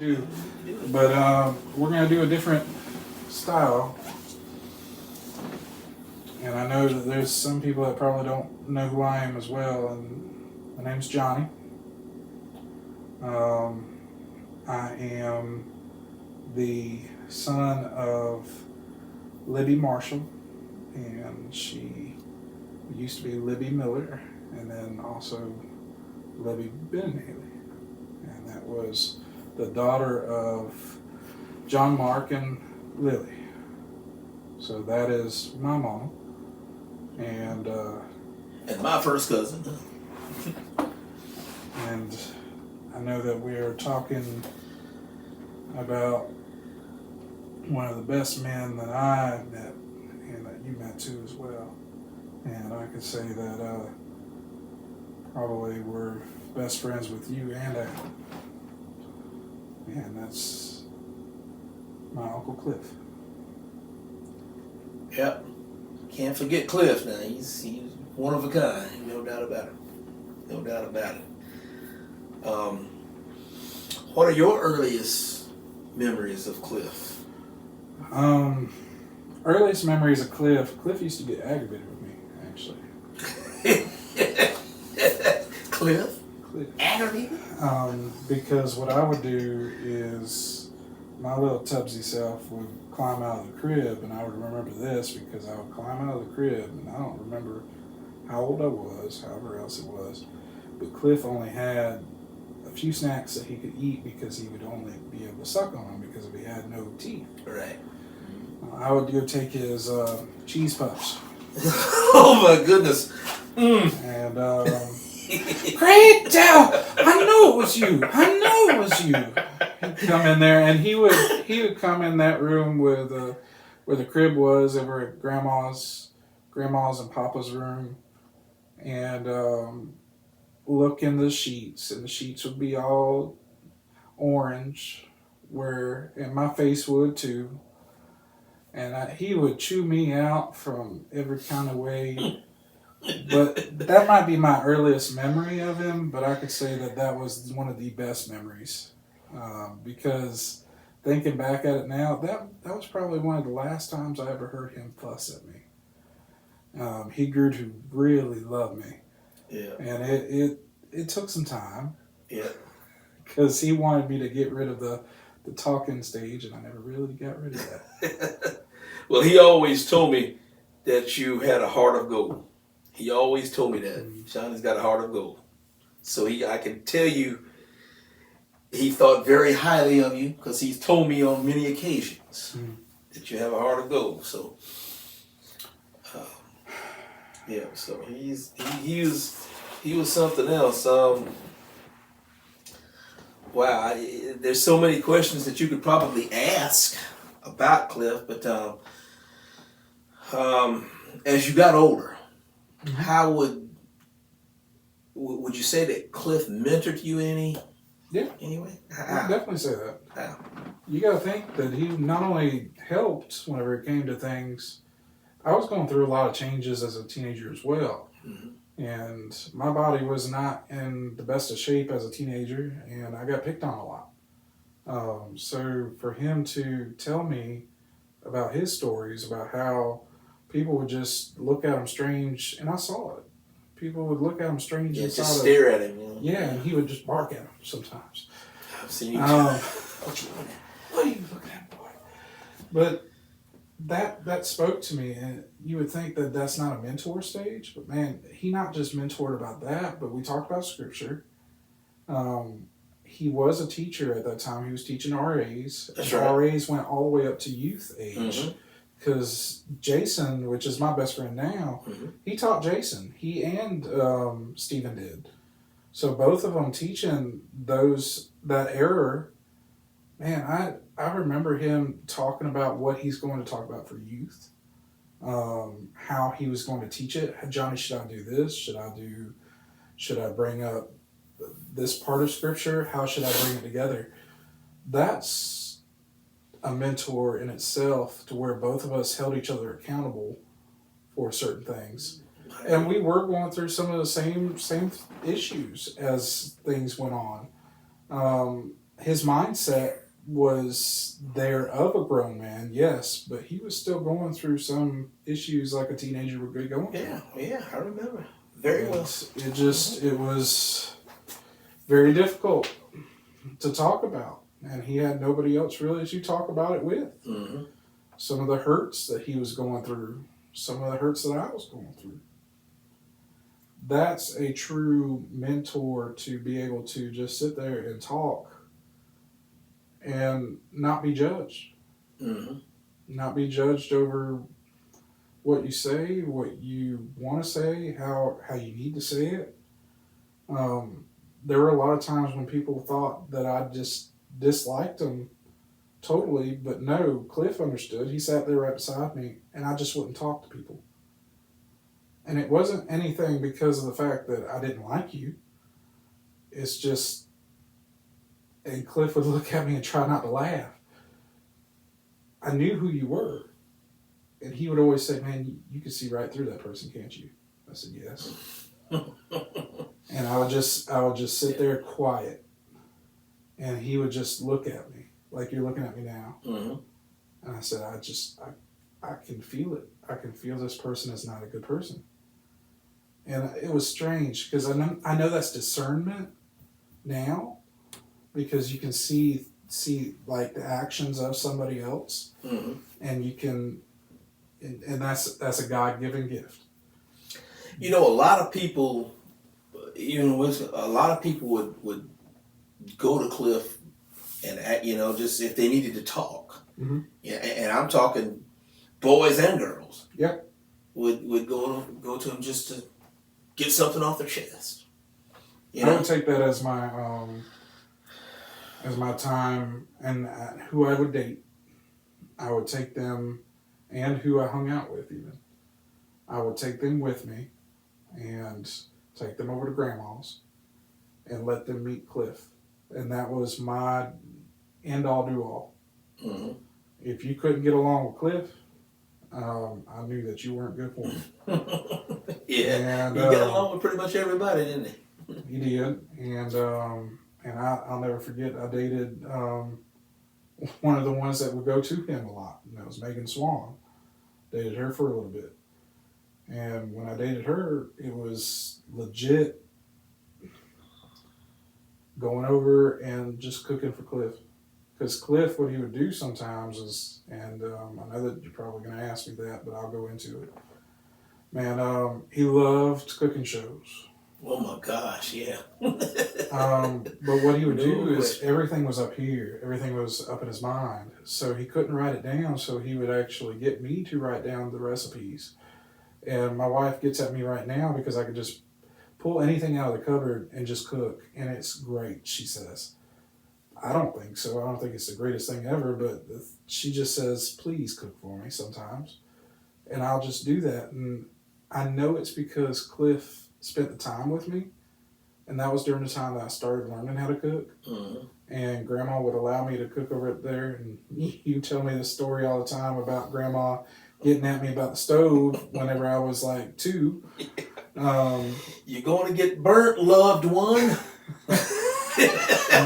do. But we're going to do a different style. And I know that there's some people that probably don't know who I am as well. And my name's Johnny. I am the son of Libby Marshall, and she used to be Libby Miller, and then also Libby Benenhaley. And that was the daughter of John Mark and Lily. So that is my mama. And my first cousin. And I know that we are talking about one of the best men that I met, and that you met too as well. And I could say that probably we're best friends with you and Al. And that's my Uncle Cliff. Yep. Can't forget Cliff now. He's one of a kind, no doubt about it. No doubt about it. What are your earliest memories of Cliff? Earliest memories of Cliff. Cliff used to get aggravated with me, actually. Cliff? Aggravated? Because what I would do is my little tubsy self would climb out of the crib, and I would remember this because I would climb out of the crib, and I don't remember how old I was, however else it was, but Cliff only had a few snacks that he could eat because he would only be able to suck on them because he had no teeth. Right. I would go take his cheese puffs. Oh my goodness. And great Dad, I know it was you. I know it was you. He'd come in there, and he would come in that room with where the crib was over at grandma's and Papa's room, and look in the sheets, and the sheets would be all orange, and my face would too, and he would chew me out from every kind of way. But that might be my earliest memory of him, but I could say that was one of the best memories, because thinking back at it now, that was probably one of the last times I ever heard him fuss at me. He grew to really love me. Yeah. And it took some time. Yeah. Because he wanted me to get rid of the talking stage, and I never really got rid of that. Well, he always told me that you had a heart of gold. He always told me that. Johnny's got a heart of gold. So I can tell you, he thought very highly of you because he's told me on many occasions that you have a heart of gold. So, yeah. So he was something else. Wow, there's so many questions that you could probably ask about Cliff, but as you got older, how would you say that Cliff mentored you any? Yeah. Anyway, I would definitely say that. How? You got to think that he not only helped whenever it came to things. I was going through a lot of changes as a teenager as well. And my body was not in the best of shape as a teenager, and I got picked on a lot. So for him to tell me about his stories, about how people would just look at him strange, and I saw it. People would look at him strange. Yeah, just stare at him. Yeah, and he would just bark at him sometimes. I've seen you. What are you looking at, boy? But that spoke to me, and you would think that that's not a mentor stage, but man, he not just mentored about that, but we talked about scripture. He was a teacher at that time. He was teaching RAs. That's right. RAs went all the way up to youth age, because Jason, which is my best friend now, he taught Jason. He and Stephen did. So both of them teaching that era. Man, I remember him talking about what he's going to talk about for youth, how he was going to teach it. Johnny, should I do this? Should I bring up this part of scripture? How should I bring it together? That's a mentor in itself, to where both of us held each other accountable for certain things. And we were going through some of the same issues as things went on. his mindset was there of a grown man, yes, but he was still going through some issues like a teenager would be going through. Yeah, I remember very well. It was very difficult to talk about, and he had nobody else really to talk about it with. Mm-hmm. Some of the hurts that he was going through, some of the hurts that I was going through. That's a true mentor, to be able to just sit there and talk and not be judged. Mm-hmm. Not be judged over what you say, what you want to say, how you need to say it. There were a lot of times when people thought that I just disliked them totally, but no, Cliff understood. He sat there right beside me, and I just wouldn't talk to people. And it wasn't anything because of the fact that I didn't like you. It's just, and Cliff would look at me and try not to laugh. I knew who you were. And he would always say, man, you can see right through that person, can't you? I said, yes. And I would just sit there quiet. And he would just look at me like you're looking at me now. Mm-hmm. And I said, I can feel it. I can feel this person is not a good person. And it was strange because I know that's discernment now, because you can see like the actions of somebody else, mm-hmm. and you can, and that's a God-given gift. You know, a lot of people, a lot of people would go to Cliff and just if they needed to talk. Mm-hmm. Yeah, and I'm talking boys and girls. Yep. Would go to him just to get something off their chest. I would take that as my time and who I would date. I would take them, and who I hung out with even. I would take them with me and take them over to Grandma's and let them meet Cliff. And that was my end all do all. Mm-hmm. If you couldn't get along with Cliff, I knew that you weren't good for me. Yeah, and, he got along with pretty much everybody, didn't he? He did, and I'll never forget. I dated one of the ones that would go to him a lot, and that was Megan Swan. Dated her for a little bit, and when I dated her, it was legit going over and just cooking for Cliff. Because Cliff, what he would do sometimes is, and I know that you're probably going to ask me that, but I'll go into it. Man, he loved cooking shows. Oh my gosh, yeah. But what he would do is everything was up here. Everything was up in his mind. So he couldn't write it down, so he would actually get me to write down the recipes. And my wife gets at me right now because I could just pull anything out of the cupboard and just cook. And it's great, she says. I don't think so. I don't think it's the greatest thing ever, but she just says, please cook for me sometimes. And I'll just do that. And I know it's because Cliff spent the time with me. And that was during the time that I started learning how to cook. Mm-hmm. And Grandma would allow me to cook over there. And you tell me this story all the time about Grandma getting at me about the stove whenever I was like 2. You're going to get burnt, loved one.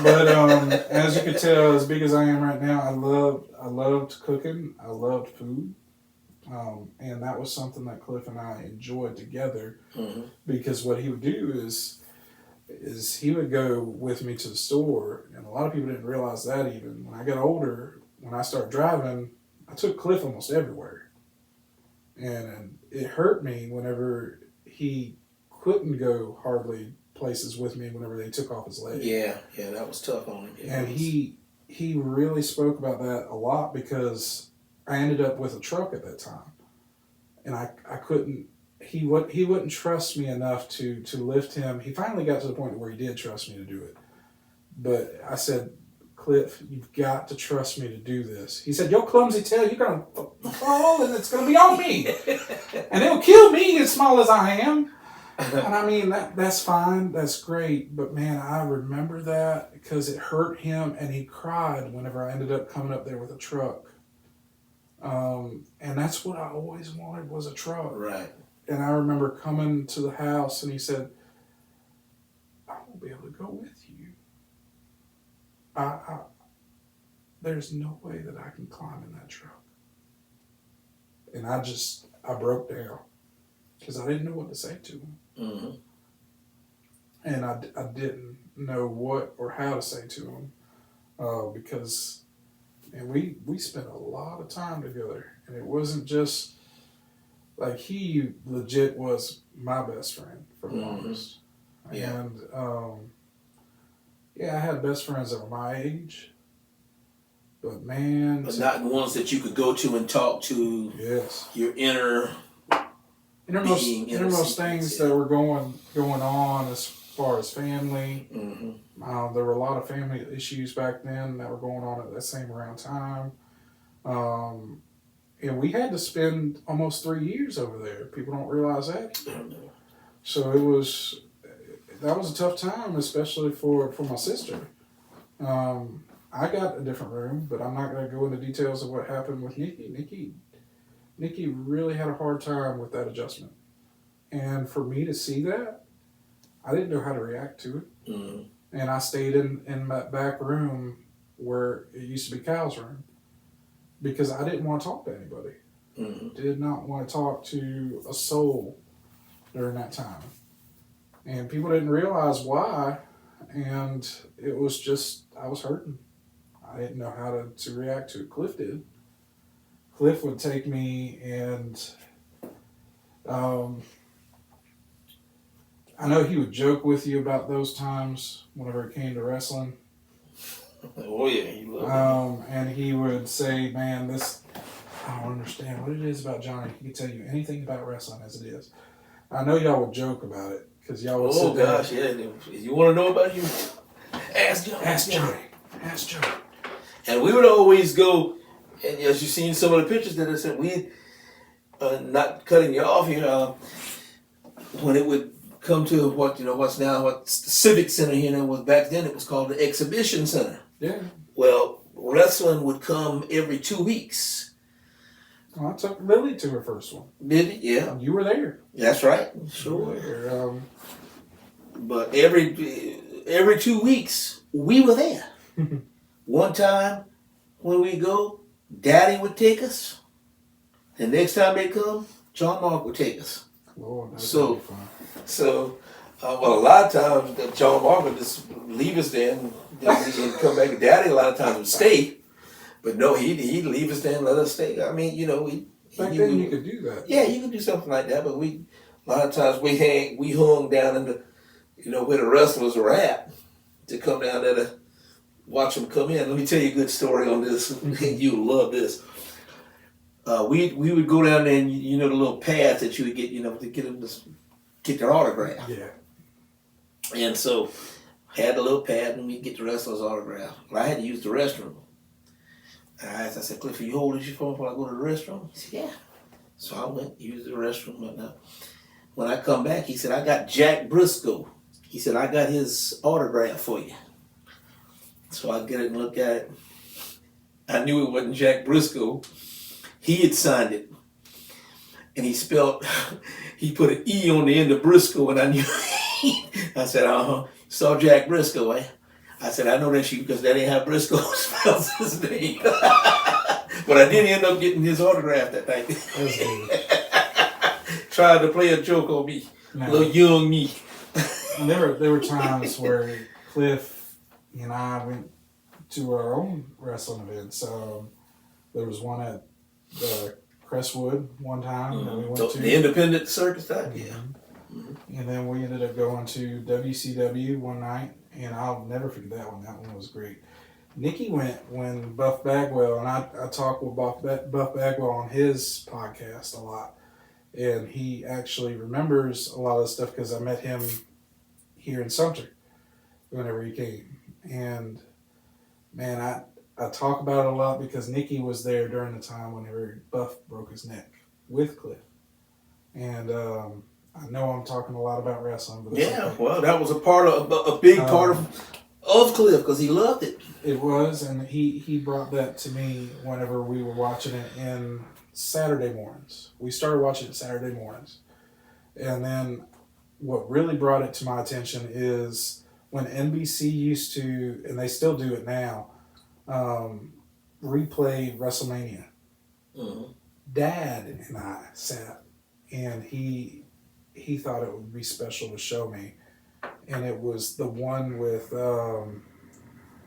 But as you can tell, as big as I am right now, I loved cooking. I loved food. And that was something that Cliff and I enjoyed together. Mm-hmm. Because what he would do is he would go with me to the store, and a lot of people didn't realize that even. When I got older, when I started driving, I took Cliff almost everywhere. And it hurt me whenever he couldn't go hardly places with me whenever they took off his leg. Yeah, that was tough on him. And he really spoke about that a lot because I ended up with a truck at that time. And I couldn't, he wouldn't trust me enough to lift him. He finally got to the point where he did trust me to do it. But I said, Cliff, you've got to trust me to do this. He said, your clumsy tail, you're going to fall and it's going to be on me. And it'll kill me as small as I am. And I mean, that's fine. That's great. But man, I remember that because it hurt him and he cried whenever I ended up coming up there with a truck. And that's what I always wanted was a truck. Right. And I remember coming to the house and he said, I won't be able to go with you. I there's no way that I can climb in that truck. And I broke down because I didn't know what to say to him. Mm-hmm. And I didn't know what or how to say to him because, and we spent a lot of time together. And it wasn't just, like, he legit was my best friend for the longest. Yeah. And, yeah, I had best friends that were my age. But man, But not ones that you could go to and talk to. Yes. Your innermost things that were going on as far as family. Mm-hmm. There were a lot of family issues back then that were going on at that same around time. And we had to spend almost 3 years over there. People don't realize that. So that was a tough time, especially for my sister. I got a different room, but I'm not going to go into details of what happened with Nikki. Nikki really had a hard time with that adjustment. And for me to see that, I didn't know how to react to it. Mm-hmm. And I stayed in that back room where it used to be Kyle's room because I didn't want to talk to anybody. Mm-hmm. Did not want to talk to a soul during that time. And people didn't realize why. And it was just, I was hurting. I didn't know how to react to it. Cliff did. Cliff would take me and I know he would joke with you about those times whenever it came to wrestling. Oh yeah, he loved it. And he would say, man, I don't understand what it is about Johnny. He could tell you anything about wrestling as it is. I know y'all would joke about it because y'all would sit there. Oh gosh, yeah. If you want to know about you, ask Johnny. Ask Johnny. And we would always go, and as you've seen some of the pictures that I sent, we not cutting you off here. When it would come to what's the Civic Center here, was back then it was called the Exhibition Center. Yeah. Well, wrestling would come every 2 weeks. Well, I took Lily to her first one. Did it? Yeah. You were there. That's right. Sure. But every 2 weeks we were there. One time when we go, Daddy would take us. The next time they come, John Mark would take us. Lord, Well, a lot of times John Mark would just leave us there and come back. Daddy a lot of times would stay, but no, he'd leave us there and let us stay. I mean, back then you could do that. Yeah, you could do something like that, but a lot of times we hung down in the, where the wrestlers were at to come down there to watch them come in. Let me tell you a good story on this. You'll love this. We would go down there and the little pads that you would get, to get them to get their autograph. Yeah. And so had the little pad and we'd get the wrestler's autograph. Well, I had to use the restroom. And I said, Cliff, you hold this phone when I go to the restroom? He said, yeah. So I went, used the restroom. But when I come back, he said, I got Jack Briscoe. He said, I got his autograph for you. So I get it and look at it. I knew it wasn't Jack Briscoe. He had signed it. And he put an E on the end of Briscoe, and I knew. I said, saw Jack Briscoe, eh? I said, I know that's you because that ain't how Briscoe spells his name. But I did end up getting his autograph that night. Trying to play a joke on me. Little young me. And there were times where Cliff and I went to our own wrestling events. There was one at Crestwood one time that we went to. The independent circus time? Yeah. And then we ended up going to WCW one night, and I'll never forget that one. That one was great. Nikki went when Buff Bagwell, and I talk with Buff Bagwell on his podcast a lot, and he actually remembers a lot of the stuff because I met him here in Sumter whenever he came. And man, I talk about it a lot because Nikki was there during the time whenever Buff broke his neck with Cliff. And I know I'm talking a lot about wrestling, but okay. Well, that was a big part of Cliff because he loved it. It was, and he brought that to me whenever we were watching it in Saturday mornings. We started watching it Saturday mornings. And then what really brought it to my attention is when NBC used to, and they still do it now, replay WrestleMania. Mm-hmm. Dad and I sat, and he thought it would be special to show me, and it was the one with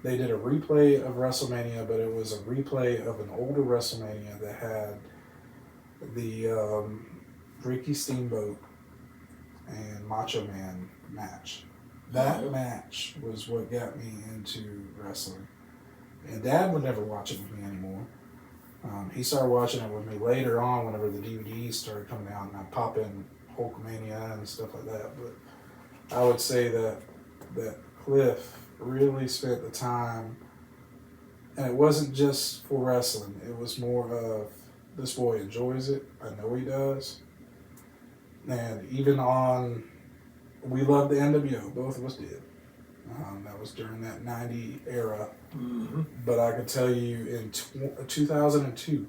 they did a replay of WrestleMania, but it was a replay of an older WrestleMania that had the Ricky Steamboat and Macho Man match. That match was what got me into wrestling. And Dad would never watch it with me anymore. He started watching it with me later on whenever the DVDs started coming out, and I'd pop in Hulkamania and stuff like that. But I would say that Cliff really spent the time, and it wasn't just for wrestling. It was more of, this boy enjoys it. I know he does. And even on, we loved the NWO. Both of us did. That was during that 90 era. Mm-hmm. But I could tell you in 2002,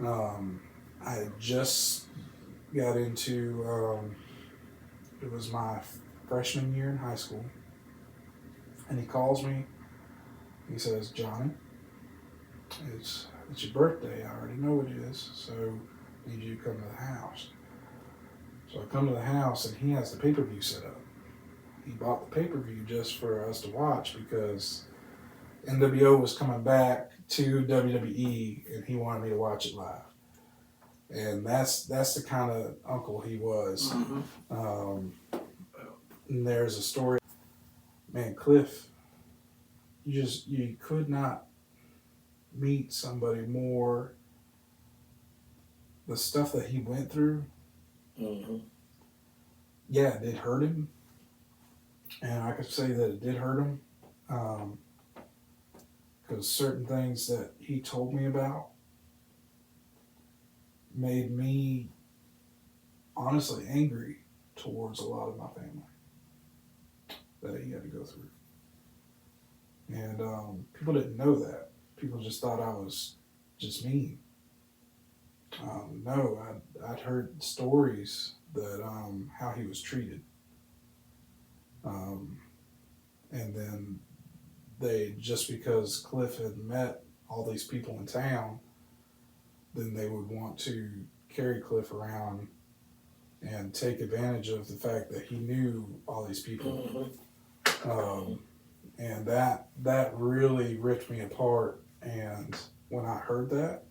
I had just got into, it was my freshman year in high school. And he calls me. He says, Johnny, it's your birthday. I already know it is. So I need you to come to the house. So I come to the house, and he has the pay-per-view set up. He bought the pay-per-view just for us to watch because NWO was coming back to WWE, and he wanted me to watch it live. And that's the kind of uncle he was. Mm-hmm. And there's a story. Man, Cliff, you could not meet somebody more. The stuff that he went through, Mm-hmm. yeah, it did hurt him. And I could say that it did hurt him. Because certain things that he told me about made me honestly angry towards a lot of my family that he had to go through. And people didn't know that. People just thought I was just mean. No, I'd heard stories that how he was treated. And then just because Cliff had met all these people in town, then they would want to carry Cliff around and take advantage of the fact that he knew all these people. Mm-hmm. And that really ripped me apart. And when I heard that,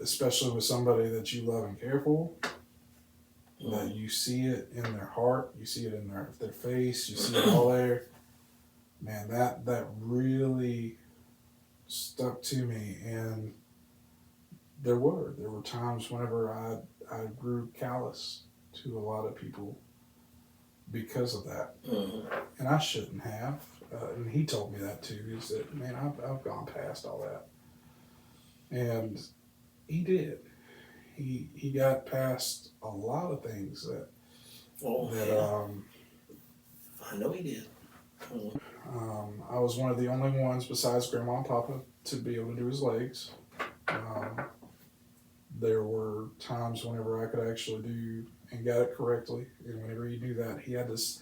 especially with somebody that you love and care for, that you see it in their heart, you see it in their face, you see it all there, man, that really stuck to me. And there were times whenever I grew callous to a lot of people because of that. Mm-hmm. And I shouldn't have. And he told me that too. He said, man, I've gone past all that. And he did. He got past a lot of things that I know he did. I was one of the only ones besides Grandma and Papa to be able to do his legs. There were times whenever I could actually do and got it correctly, and whenever he knew that, he had this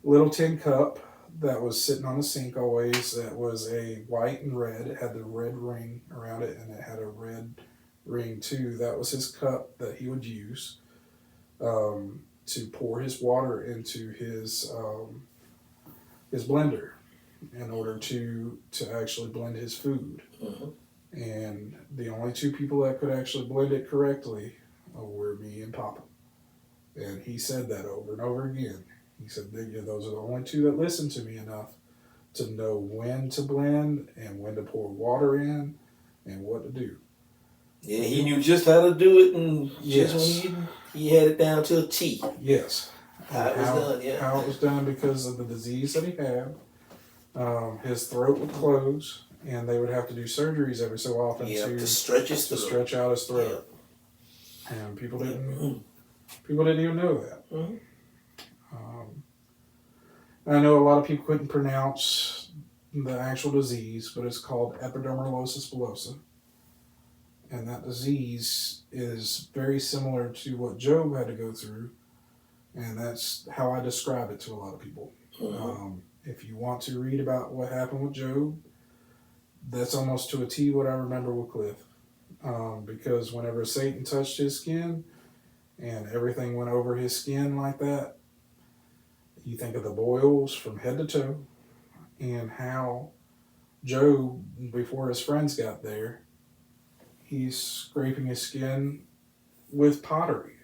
little tin cup that was sitting on the sink always that was a white and red. It had the red ring around it, and it had a red ring too. That was his cup that he would use to pour his water into his blender in order to actually blend his food. Mm-hmm. And the only two people that could actually blend it correctly were me and Papa. And he said that over and over again. He said, those are the only two that listened to me enough to know when to blend and when to pour water in and what to do. Yeah, he knew just how to do it, and yes. just when he had it down to a T. Yes. How it was done, yeah. How it was done because of the disease that he had. His throat would close, and they would have to do surgeries every so often to stretch his throat. To stretch out his throat. Yeah. And people didn't even know that. Mm-hmm. I know a lot of people couldn't pronounce the actual disease, but it's called epidermolysis bullosa. And that disease is very similar to what Job had to go through. And that's how I describe it to a lot of people. Mm-hmm. If you want to read about what happened with Job, that's almost to a T what I remember with Cliff. Because whenever Satan touched his skin and everything went over his skin like that, you think of the boils from head to toe and how Job, before his friends got there, he's scraping his skin with pottery,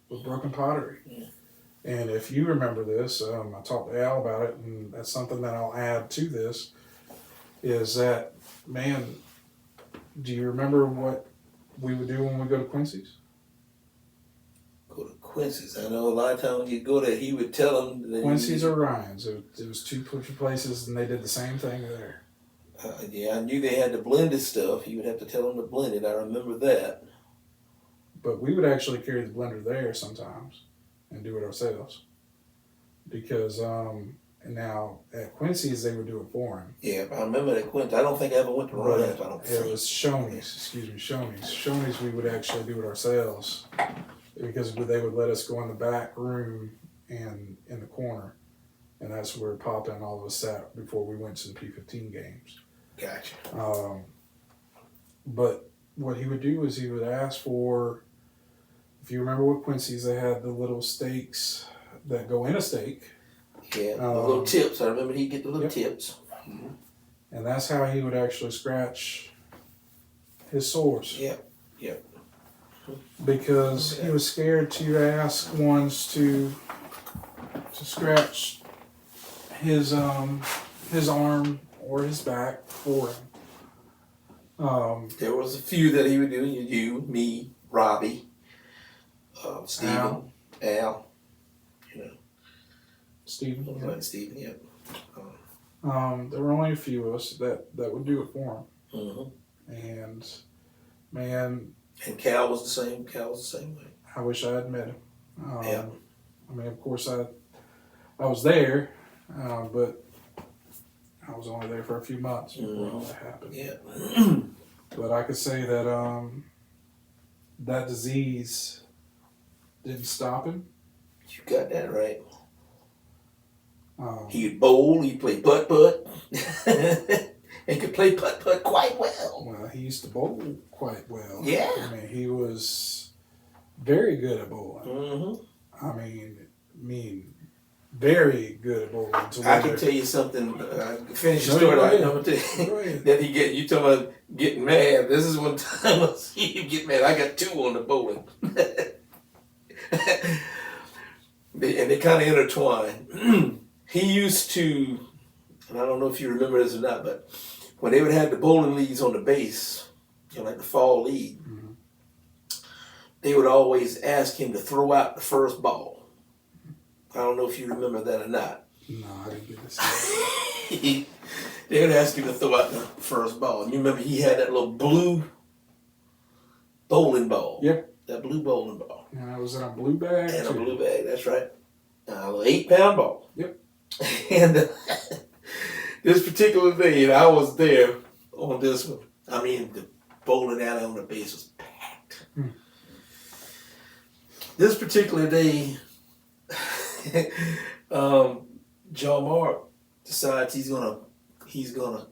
with broken pottery. Yeah. And if you remember this, I talked to Al about it, and that's something that I'll add to this, is that, man, do you remember what we would do when we go to Quincy's? Go to Quincy's. I know a lot of times when you go there, he would tell them that Quincy's or Ryan's. It was two places, and they did the same thing there. Yeah, I knew they had the blended stuff. You would have to tell them to blend it. I remember that. But we would actually carry the blender there sometimes and do it ourselves. Because now at Quincy's, they would do it for him. Yeah, I remember that Quincy. I don't think I ever went to Ryan's. I don't think. It was Shoney's. Shoney's, we would actually do it ourselves because they would let us go in the back room and in the corner. And that's where Papa and all of us sat before we went to the P15 games. Gotcha. But what he would do is he would ask for, if you remember what Quincy's, they had the little steaks that go in a steak. Yeah, the little tips. I remember he'd get the little tips. Mm-hmm. And that's how he would actually scratch his sores. Yep. Because he was scared to ask ones to scratch his arm or his back for him. There was a few that he would do. You, me, Robbie, Stephen, Al. Stephen. Right, Stephen. Yep. There were only a few of us that would do it for him. Mm-hmm. And man. And Cal was the same. Cal was the same way. I wish I had met him. Yeah. I mean, of course, I was there, but I was only there for a few months before all that happened. Yeah. But I could say that that disease didn't stop him. You got that right. He'd bowl, he'd play putt-putt, and could play putt-putt quite well. Well, he used to bowl quite well. Yeah. I mean, he was very good at bowling. Mm-hmm. I mean, very good at bowling. I can tell you something. Finish the story. I'm going to tell you that you talking about getting mad. This is one time I see him get mad. I got two on the bowling. And they kind of intertwine. He used to, and I don't know if you remember this or not, but when they would have the bowling leagues on the base, like the fall league, they would always ask him to throw out the first ball. I don't know if you remember that or not. No, I didn't get this. They would ask him to throw out the first ball. And you remember he had that little blue bowling ball. Yep. That blue bowling ball. And I was in a blue bag. And a blue bag, that's right. A little 8-pound ball. Yep. And this particular day, and I was there on this one. I mean, the bowling alley on the base was packed. This particular day, John Mark decides he's gonna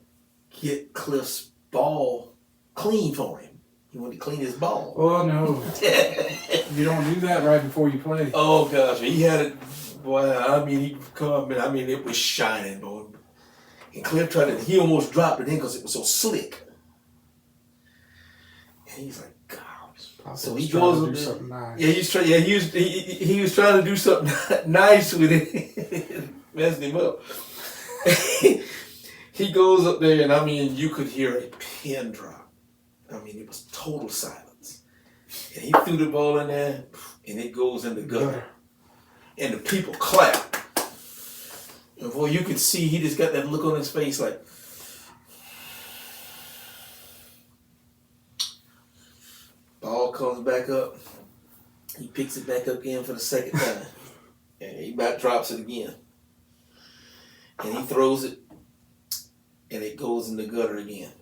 get Cliff's ball clean for him. He wanted to clean his ball. Oh no! You don't do that right before you play. Oh gosh, he had it. Boy, I mean, he come up and it was shining, boy. And Cliff he almost dropped it in because it was so slick. And he's like, God. So he goes up there. Nice. Yeah, he was trying to do something nice with it. Messed him up. He goes up there, and I mean, you could hear a pin drop. I mean, it was total silence. And he threw the ball in there, and it goes in the gutter. And the people clap. And boy, you could see he just got that look on his face like, ball comes back up. He picks it back up again for the second time. And he about drops it again. And he throws it. And it goes in the gutter again.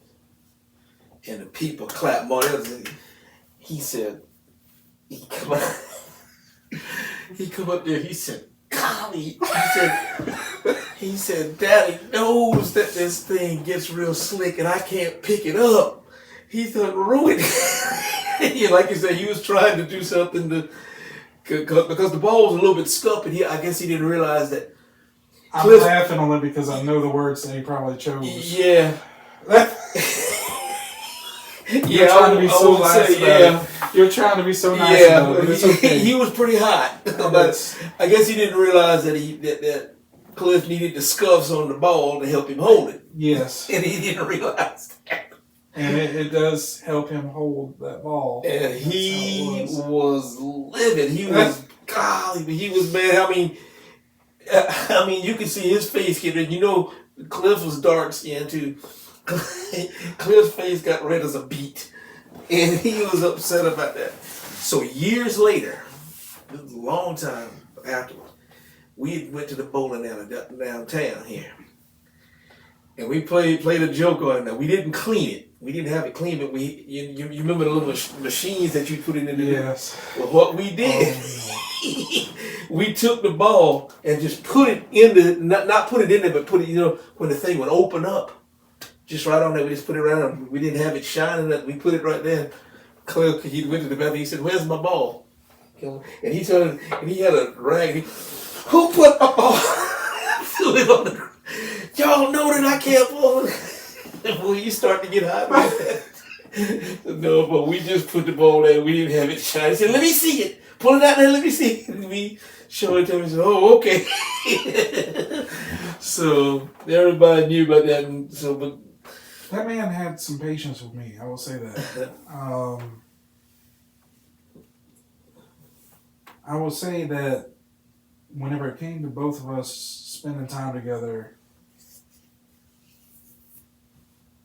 And the people clap more. He said, he come up there. He said, "Golly," he said, "Daddy knows that this thing gets real slick and I can't pick it up." He thought ruined it. Yeah, like you said, he was trying to do something to because the ball was a little bit scuffed, and I guess he didn't realize that. I'm laughing on it because I know the words that he probably chose. Yeah. You're trying to be so nice about it. You're trying to be so nice about it. It's okay. He was pretty hot, but I guess he didn't realize that Cliff needed the scuffs on the ball to help him hold it. Yes, and he didn't realize that. And it does help him hold that ball. And he was livid. He was golly, but he was mad. I mean, you could see his face get red. You know, Cliff was dark skinned too. Cliff's face got red as a beet, and he was upset about that. So years later, it was a long time afterwards, we went to the bowling alley downtown here, and we played a joke on it. Now we didn't clean it. We didn't have it clean, but you remember the little machines that you put it in the yes. Well, what we did, we took the ball and just put it in the not put it in there, but put it when the thing would open up. Just right on there, we just put it right on. We didn't have it shining up. We put it right there. Cliff, he went to the bathroom. He said, "Where's my ball?" And he started, and he had a rag. Who put a ball? Threw it on the ground. Y'all know that I can't ball. Well, you start to get hot. No, but we just put the ball there. We didn't have it shine. He said, "Let me see it. Pull it out there. Let me see it." And we showed it to him and said, "Oh, okay." So everybody knew about that. And so, but that man had some patience with me. I will say that. I will say that whenever it came to both of us spending time together,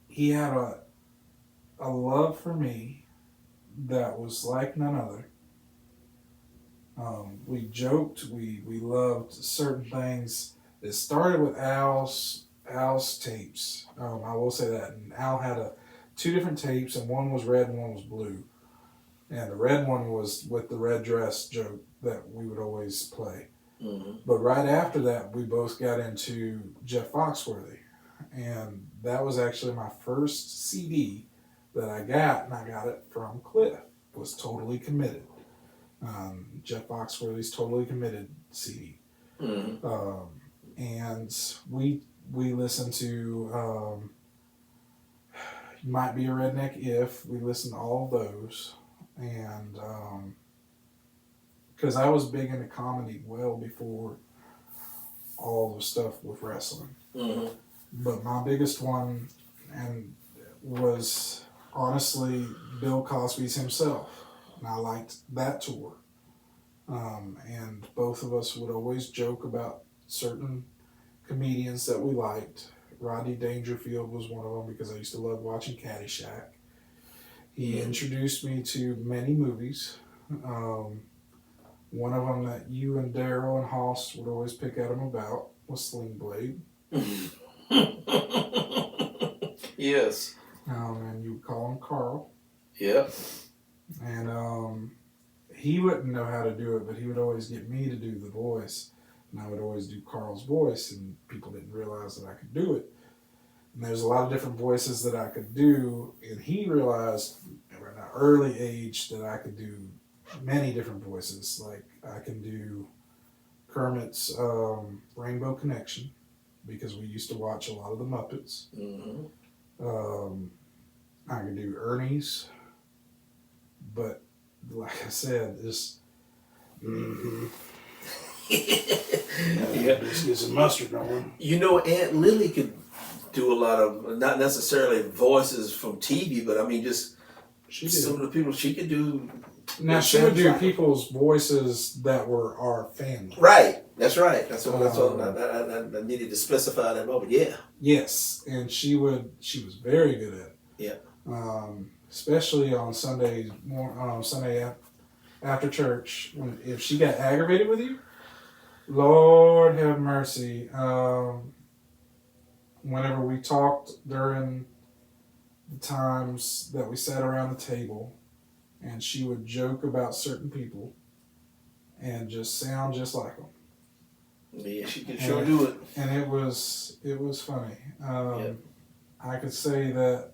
he had a love for me that was like none other. We joked, we loved certain things. It started with Al's tapes. I will say that. And Al had two different tapes, and one was red and one was blue. And the red one was with the red dress joke that we would always play. Mm-hmm. But right after that, we both got into Jeff Foxworthy. And that was actually my first CD that I got, and I got it from Cliff. Was Totally Committed. Jeff Foxworthy's Totally Committed CD. Mm-hmm. And we listened to You Might Be a Redneck If. We listened to all of those. And because I was big into comedy well before all the stuff with wrestling. Mm-hmm. But my biggest one was honestly Bill Cosby's himself. And I liked that tour. And both of us would always joke about certain comedians that we liked. Rodney Dangerfield was one of them because I used to love watching Caddyshack. He introduced me to many movies. One of them that you and Daryl and Hoss would always pick at him about was Sling Blade. Yes. And you would call him Carl. Yep. And he wouldn't know how to do it, but he would always get me to do the voice. And I would always do Carl's voice, and people didn't realize that I could do it. And there's a lot of different voices that I could do, and he realized at an early age that I could do many different voices. Like I can do Kermit's Rainbow Connection, because we used to watch a lot of the Muppets. Mm-hmm. I can do Ernie's, but like I said, this just get some mustard going. You know, Aunt Lily could do a lot of, not necessarily voices from TV, but I mean just some of the people she could do. Now she would do people's voices that were our family. Right. That's right. That's what I needed to specify that moment. Yeah. Yes, and she was very good at it. Yeah. Especially on Sunday after church, if she got aggravated with you, Lord have mercy. Whenever we talked during the times that we sat around the table, and she would joke about certain people, and just sound just like them. Yeah, she can sure do it. And it was funny. Yep. I could say that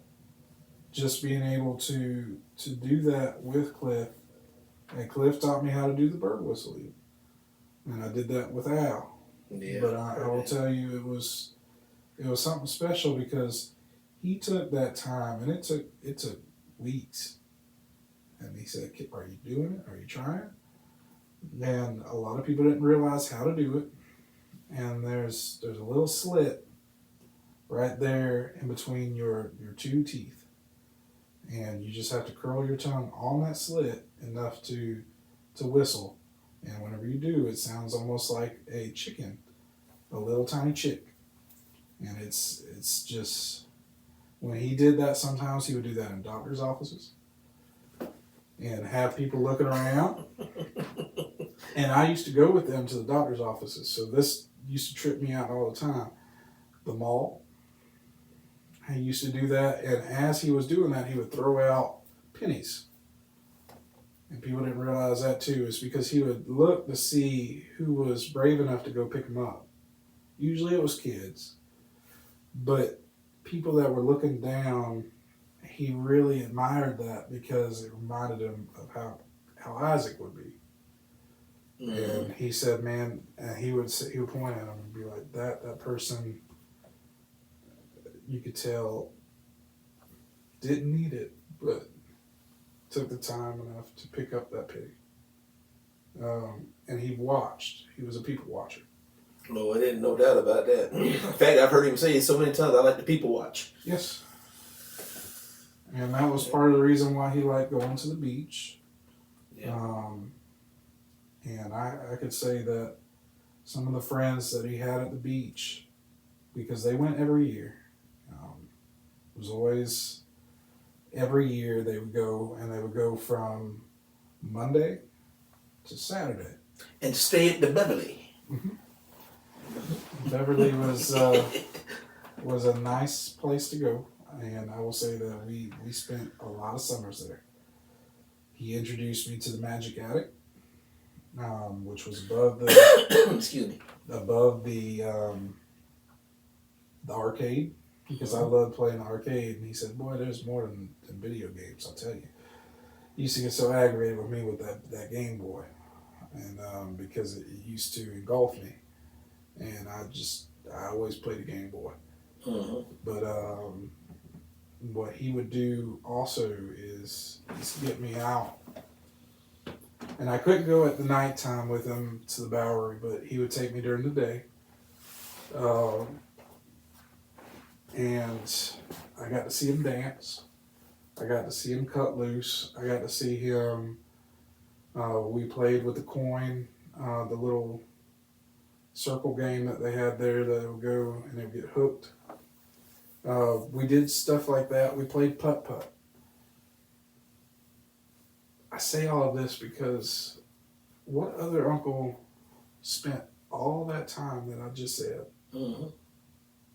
just being able to do that with Cliff, and Cliff taught me how to do the bird whistle, and I did that with Al. Yeah. But I will tell you, it was something special because he took that time, and it took weeks. And he said, "Are you doing it? Are you trying?" And a lot of people didn't realize how to do it. And there's a little slit right there in between your two teeth, and you just have to curl your tongue on that slit enough to whistle. And whenever you do, it sounds almost like a chicken, a little tiny chick. And it's just, when he did that, sometimes he would do that in doctor's offices and have people looking around. And I used to go with them to the doctor's offices, so this used to trip me out all the time. The mall, he used to do that, and as he was doing that, he would throw out pennies. And people didn't realize that too. It's because he would look to see who was brave enough to go pick him up. Usually it was kids, but people that were looking down, he really admired that because it reminded him of how Isaac would be. Mm-hmm. And he said, "Man," and he would point at him and be like, "That person, you could tell, didn't need it, but took the time enough to pick up that penny." And he watched. He was a people watcher. No, I didn't know doubt about that. In fact, I've heard him say it so many times, I like to people watch. Yes. And that was part of the reason why he liked going to the beach. Yeah. And I could say that some of the friends that he had at the beach, because they went every year, it was always every year they would go, and they would go from Monday to Saturday. And stay at the Beverly. Mm-hmm. Beverly was a nice place to go, and I will say that we spent a lot of summers there. He introduced me to the Magic Attic, which was above the excuse me, above the arcade, because I loved playing the arcade. And he said, "Boy, there's more than video games, I'll tell you." He used to get so aggravated with me with that Game Boy, and because it used to engulf me, and I always played the Game Boy. Mm-hmm. But what he would do also is get me out. And I couldn't go at the nighttime with him to the Bowery, but he would take me during the day. And I got to see him dance. I got to see him cut loose. I got to see him, we played with the coin, the little circle game that they had there that would go and they would get hooked. We did stuff like that. We played putt-putt. I say all of this because what other uncle spent all that time that I just said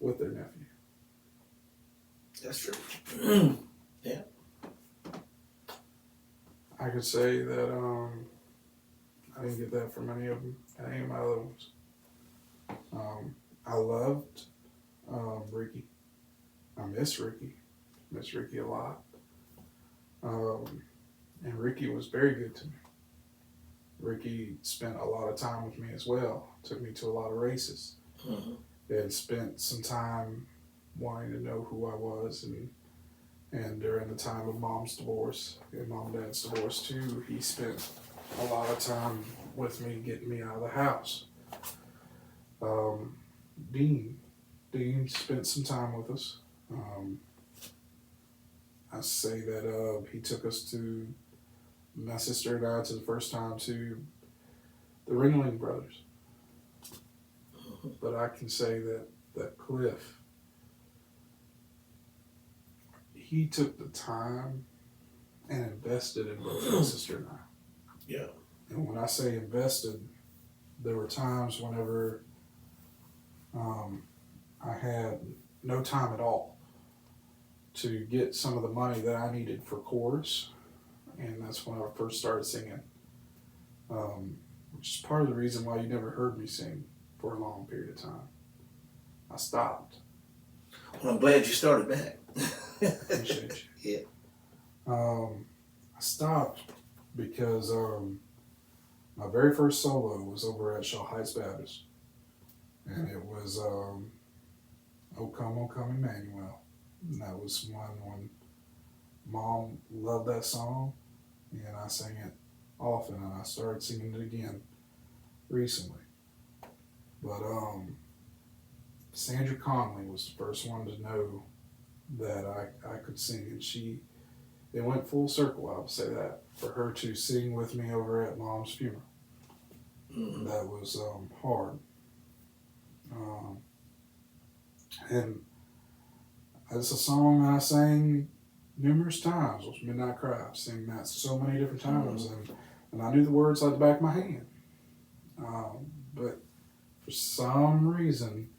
with their nephew? That's true. Yeah. I could say that I didn't get that from any of them, any of my other ones. I loved Ricky. I miss Ricky. Miss Ricky a lot. And Ricky was very good to me. Ricky spent a lot of time with me as well. Took me to a lot of races. And spent some time wanting to know who I was. And during the time of Mom's divorce, and Mom and Dad's divorce too, he spent a lot of time with me, getting me out of the house. Dean spent some time with us. I say that he took us to, my sister and I, to the first time to the Ringling Brothers. But I can say that Cliff, he took the time and invested in both my sister and I. Yeah. And when I say invested, there were times whenever I had no time at all to get some of the money that I needed for chorus, and that's when I first started singing. which is part of the reason why you never heard me sing for a long period of time. I stopped. Well, I'm glad you started back. Appreciate you. Yeah. I stopped because my very first solo was over at Shaw Heights Baptist, and it was "O Come, O Come, Emmanuel." And that was one when Mom loved that song, and I sang it often, and I started singing it again recently. But Sandra Conley was the first one to know that I could sing, and it went full circle, I would say that, for her to sing with me over at Mom's funeral. Mm-hmm. That was hard. And it's a song that I sang numerous times. Was Midnight Cry. I've sang that so many different times, and I knew the words like the back of my hand. But for some reason,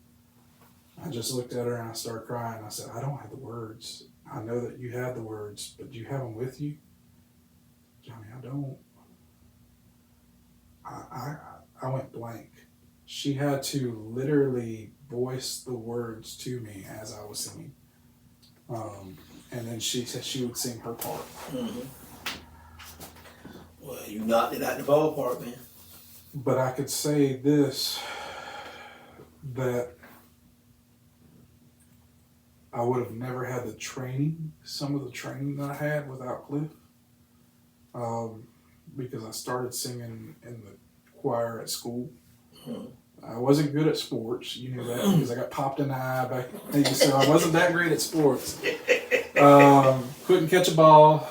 I just looked at her and I started crying. I said, "I don't have the words. I know that you have the words, but do you have them with you?" "Johnny, I don't." I went blank. She had to literally voice the words to me as I was singing. And then she said she would sing her part. Mm-hmm. Well, you knocked it out the ballpark, man. But I could say this, that I would have never had some of the training that I had without Cliff. Because I started singing in the choir at school. Mm-hmm. I wasn't good at sports. You knew that because I got popped in the eye back then, so I wasn't that great at sports. Couldn't catch a ball.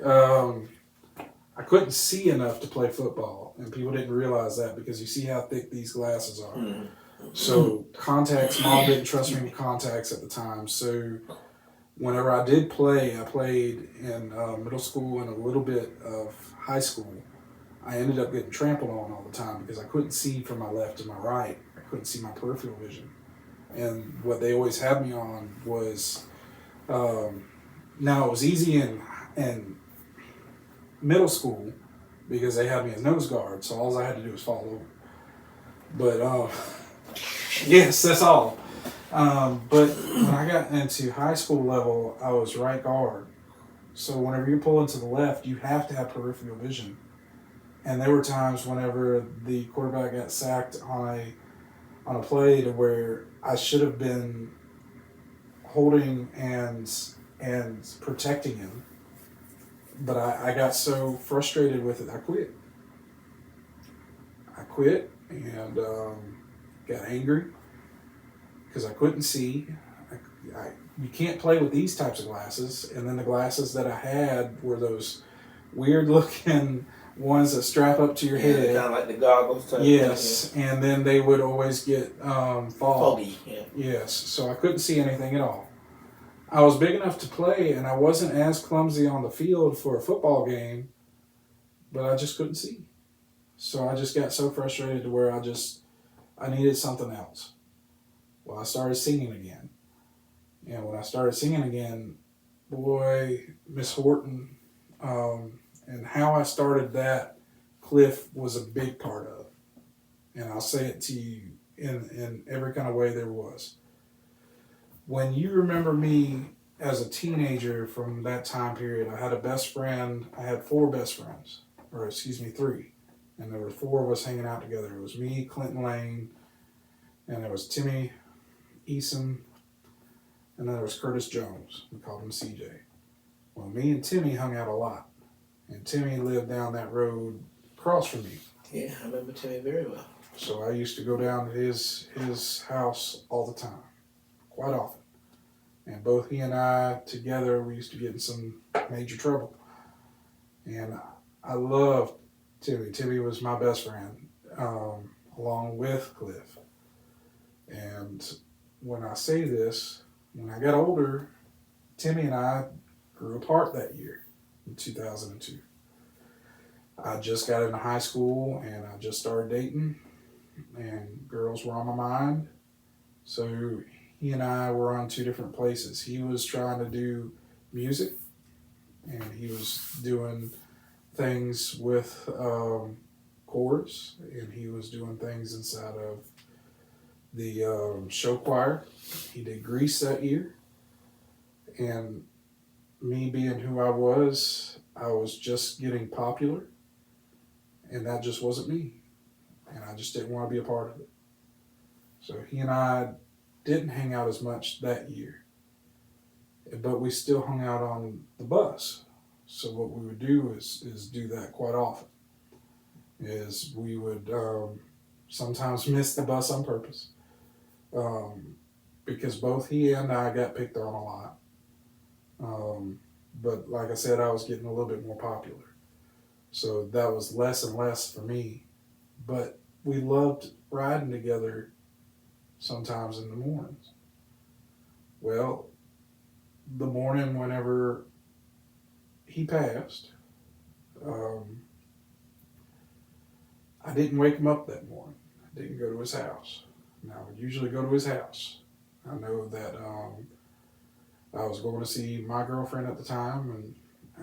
I couldn't see enough to play football, and people didn't realize that because you see how thick these glasses are. Mm-hmm. So contacts, Mom didn't trust me with contacts at the time. So whenever I did play, I played in middle school and a little bit of high school. I ended up getting trampled on all the time because I couldn't see from my left to my right. I couldn't see my peripheral vision. And what they always had me on was, now it was easy in middle school because they had me as nose guard, so all I had to do was fall over. But, yes, that's all. But when I got into high school level, I was right guard. So whenever you're pulling to the left, you have to have peripheral vision. And there were times whenever the quarterback got sacked on a play to where I should have been holding and protecting him, but I got so frustrated with it, I quit. And got angry because I couldn't see. You can't play with these types of glasses. And then the glasses that I had were those weird looking ones that strap up to your head. Kind of like the goggles type. Yes, thing, yeah. And then they would always get foggy. Yeah. Yes, so I couldn't see anything at all. I was big enough to play, and I wasn't as clumsy on the field for a football game, but I just couldn't see. So I just got so frustrated to where I needed something else. Well, I started singing again. And when I started singing again, boy, Miss Horton, and how I started that, Cliff was a big part of. And I'll say it to you in every kind of way there was. When you remember me as a teenager from that time period, I had a best friend. I had 4 best friends, or excuse me, 3. And there were 4 of us hanging out together. It was me, Clinton Lane, and there was Timmy Eason, and then there was Curtis Jones. We called him CJ. Well, me and Timmy hung out a lot. And Timmy lived down that road across from me. Yeah, I remember Timmy very well. So I used to go down to his house all the time, quite often. And both he and I together, we used to get in some major trouble. And I loved Timmy. Timmy was my best friend, along with Cliff. And when I say this, when I got older, Timmy and I grew apart that year in 2002. I just got into high school and I just started dating, and girls were on my mind. So he and I were on 2 different places. He was trying to do music, and he was doing things with chorus, and he was doing things inside of the show choir. He did Grease that year, and me being who I was just getting popular, and that just wasn't me, and I just didn't want to be a part of it. So he and I didn't hang out as much that year, but we still hung out on the bus. So what we would do is do that quite often. Is we would sometimes miss the bus on purpose, because both he and I got picked on a lot. But like I said, I was getting a little bit more popular, so that was less and less for me. But we loved riding together sometimes in the mornings. Well, the morning whenever he passed, I didn't wake him up that morning. I didn't go to his house. Now, I would usually go to his house. I know that I was going to see my girlfriend at the time, and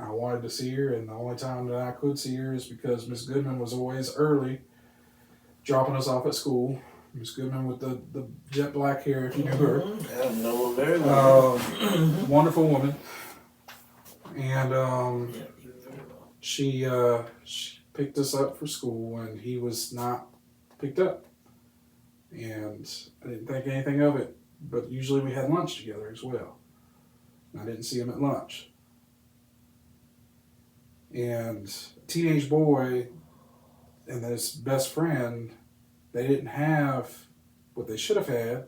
I wanted to see her, and the only time that I could see her is because Miss Goodman was always early, dropping us off at school. Miss Goodman with the jet black hair, if you knew her. I know her very well. Wonderful woman. And she picked us up for school, and he was not picked up. And I didn't think anything of it, but usually we had lunch together as well. And I didn't see him at lunch. And teenage boy and his best friend, they didn't have what they should have had.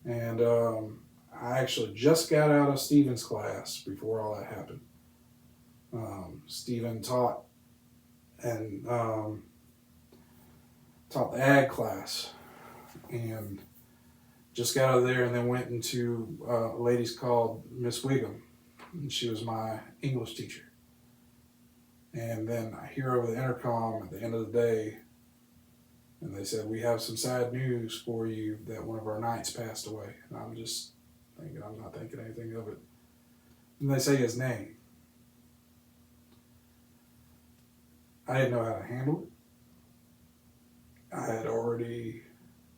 And I actually just got out of Stephen's class before all that happened. Stephen taught the ag class, and just got out of there and then went into a lady called Miss Wiggum, and she was my English teacher. And then I hear over the intercom at the end of the day, and they said, "We have some sad news for you that one of our knights passed away." And I'm just thinking, I'm not thinking anything of it. And they say his name. I didn't know how to handle it. I had already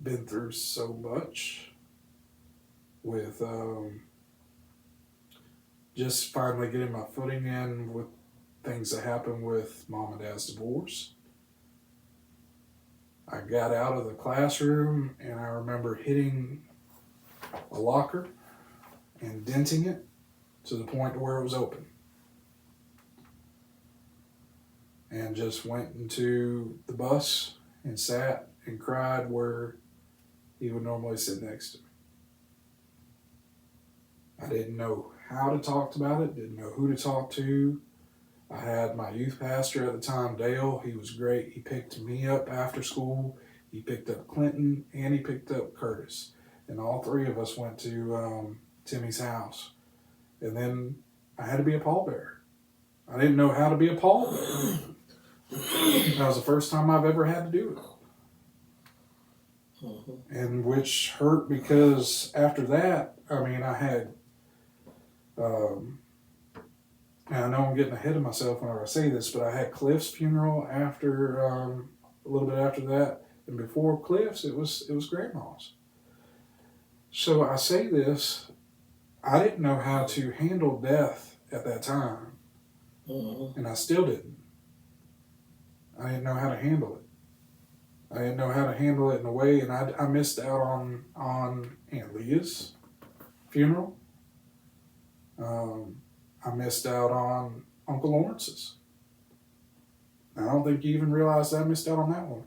been through so much with just finally getting my footing in with things that happened with Mom and Dad's divorce. I got out of the classroom, and I remember hitting a locker and denting it to the point where it was open. And just went into the bus and sat and cried where he would normally sit next to me. I didn't know how to talk about it, didn't know who to talk to. I had my youth pastor at the time, Dale. He was great. He picked me up after school. He picked up Clinton, and he picked up Curtis. And all three of us went to Timmy's house. And then I had to be a pallbearer. I didn't know how to be a pallbearer. That was the first time I've ever had to do it. And which hurt because after that, I mean, I had, and I know I'm getting ahead of myself whenever I say this, but I had Cliff's funeral after, a little bit after that. And before Cliff's, it was Grandma's. So I say this, I didn't know how to handle death at that time. And I still didn't. I didn't know how to handle it. I didn't know how to handle it in a way, and I missed out on Aunt Leah's funeral. I missed out on Uncle Lawrence's. I don't think you even realized I missed out on that one.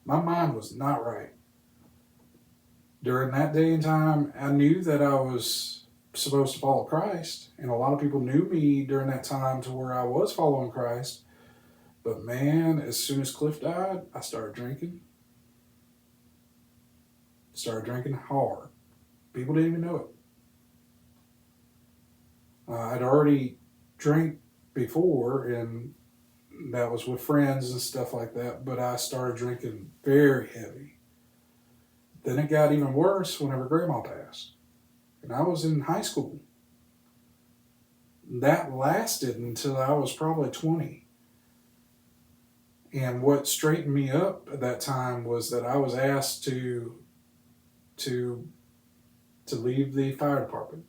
My mind was not right. During that day and time, I knew that I was supposed to follow Christ, and a lot of people knew me during that time to where I was following Christ. But man, as soon as Cliff died, I started drinking. Started drinking hard. People didn't even know it. I'd already drank before, and that was with friends and stuff like that, but I started drinking very heavy. Then it got even worse whenever Grandma passed. And I was in high school. That lasted until I was probably 20. And what straightened me up at that time was that I was asked to leave the fire department.